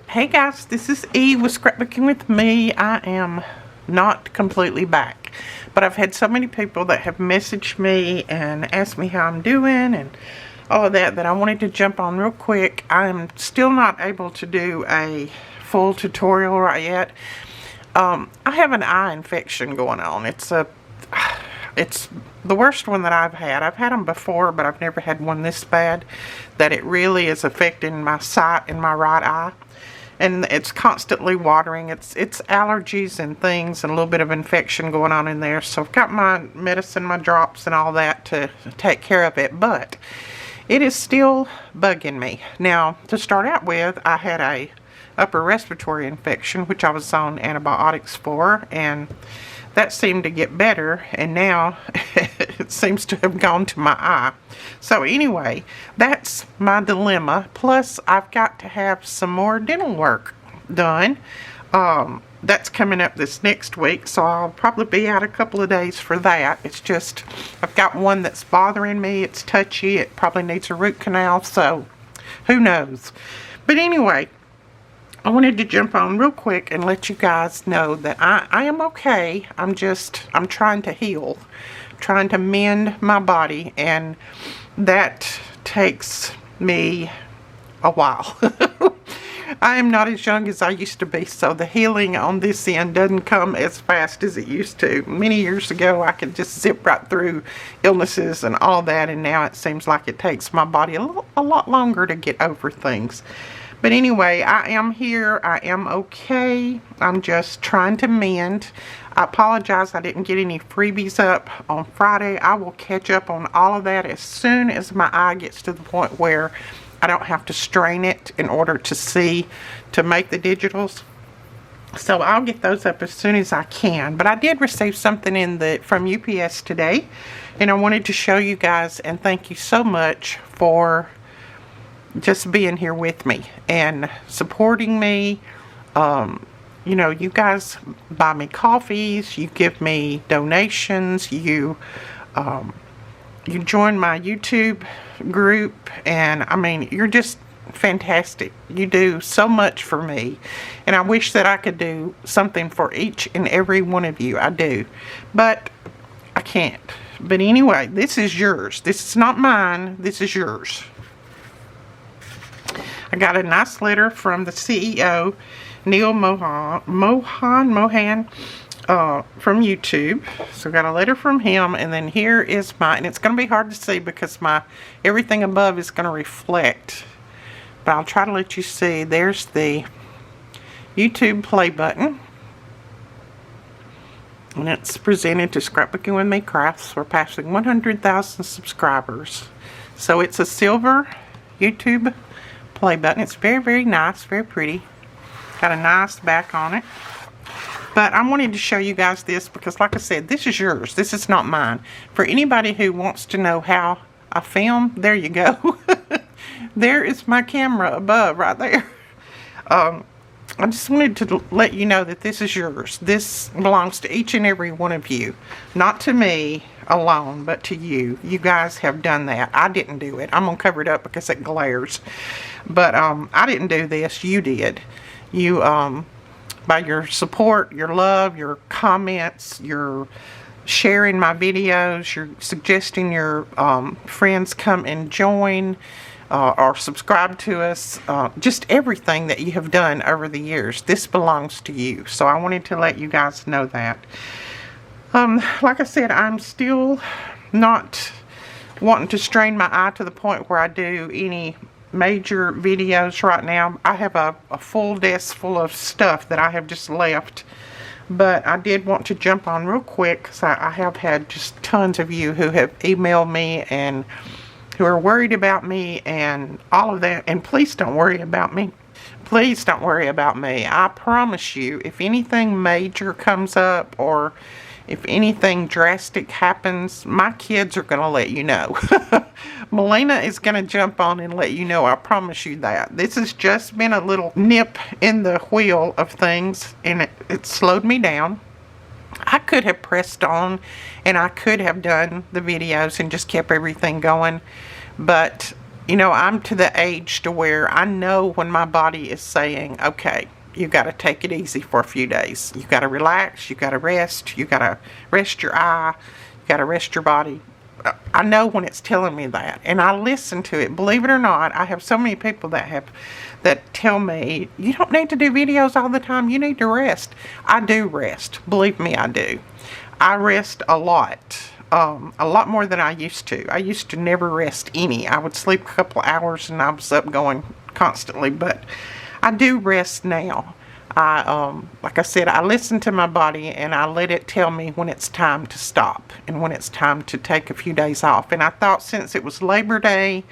Hey guys, this is E with Scrapbooking with me. I am not completely back, but I've had so many people that have messaged me and asked me how I'm doing and all of that I wanted to jump on real quick. I'm still not able to do a full tutorial right yet. I have an eye infection going on. It's the worst one that I've had. I've had them before, but I've never had one this bad that it really is affecting my sight in my right eye. And it's constantly watering. It's allergies and things and a little bit of infection going on in there. So I've got my medicine, my drops and all that to take care of it. But it is still bugging me. Now, to start out with, I had a upper respiratory infection, which I was on antibiotics for. And that seemed to get better, and now it seems to have gone to my eye. So anyway, that's my dilemma. Plus, I've got to have some more dental work done. That's coming up this next week, so I'll probably be out a couple of days for that. It's just, I've got one that's bothering me. It's touchy. It probably needs a root canal, so who knows. But anyway, I wanted to jump on real quick and let you guys know that I am okay. I'm trying to heal, trying to mend my body, and that takes me a while. I am not as young as I used to be, so the healing on this end doesn't come as fast as it used to. Many years ago, I could just zip right through illnesses and all that, and now it seems like it takes my body a lot longer to get over things. But anyway, I am here. I am okay. I'm just trying to mend. I apologize I didn't get any freebies up on Friday. I will catch up on all of that as soon as my eye gets to the point where I don't have to strain it in order to see, to make the digitals. So I'll get those up as soon as I can. But I did receive something from UPS today, and I wanted to show you guys and thank you so much for just being here with me and supporting me. You know, you guys buy me coffees, you give me donations, you join my YouTube group, and I mean, you're just fantastic. You do so much for me, and I wish that I could do something for each and every one of you. I do, but I can't. But anyway, this is yours. This is not mine. This is yours. I got a nice letter from the CEO, Neil Mohan from YouTube. So I got a letter from him, and then here is and it's going to be hard to see because everything above is going to reflect. But I'll try to let you see. There's the YouTube play button. And it's presented to Scrapbooking with Me Crafts. We're passing 100,000 subscribers. So it's a silver YouTube play button. It's very, very nice, very pretty. Got a nice back on it. But I wanted to show you guys this because, like I said, this is yours. This is not mine. For anybody who wants to know how I film, there you go. There is my camera above right there. I just wanted to let you know that this is yours. This belongs to each and every one of you. Not to me alone, but to you. You guys have done that. I didn't do it. I'm going to cover it up because it glares. But I didn't do this. You did. You, by your support, your love, your comments, your sharing my videos, you're suggesting your friends come and join or subscribe to us, just everything that you have done over the years. This belongs to you. So I wanted to let you guys know that. Like I said, I'm still not wanting to strain my eye to the point where I do any major videos right now. I have a full desk full of stuff that I have just left. But I did want to jump on real quick because I have had just tons of you who have emailed me and who are worried about me and all of that. And please don't worry about me. Please don't worry about me. I promise you, if anything major comes up or if anything drastic happens, my kids are going to let you know. Melina is going to jump on and let you know. I promise you that. This has just been a little nip in the wheel of things, and it slowed me down. I could have pressed on and I could have done the videos and just kept everything going, but You know, I'm to the age to where I know when my body is saying, okay, you got to take it easy for a few days. You got to relax. You got to rest. You got to rest your eye. You got to rest your body. I know when it's telling me that, and I listen to it. Believe it or not, I have so many people that tell me, you don't need to do videos all the time. You need to rest. I do rest. Believe me, I do. I rest a lot more than I used to. I used to never rest any. I would sleep a couple hours and I was up going constantly, but I do rest now. Like I said, I listen to my body and I let it tell me when it's time to stop and when it's time to take a few days off. And I thought since it was Labor Day,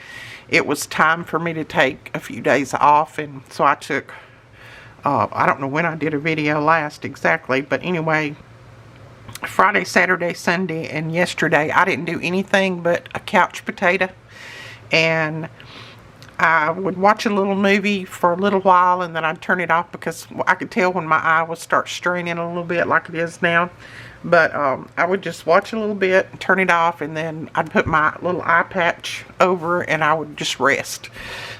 it was time for me to take a few days off. And so I took, I don't know when I did a video last exactly, but anyway, Friday, Saturday, Sunday, and yesterday, I didn't do anything but a couch potato. And I would watch a little movie for a little while and then I'd turn it off because I could tell when my eye would start straining a little bit like it is now. But I would just watch a little bit, turn it off, and then I'd put my little eye patch over and I would just rest.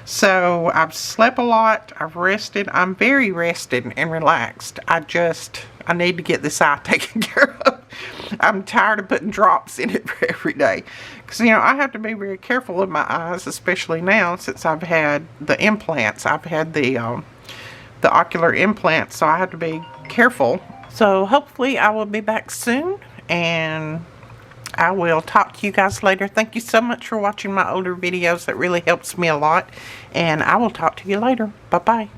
So I've slept a lot, I've rested, I'm very rested and relaxed. I need to get this eye taken care of. I'm tired of putting drops in it for every day. Because, you know, I have to be very careful with my eyes, especially now since I've had the implants. I've had the ocular implants, so I have to be careful. So hopefully I will be back soon, and I will talk to you guys later. Thank you so much for watching my older videos. That really helps me a lot, and I will talk to you later. Bye-bye.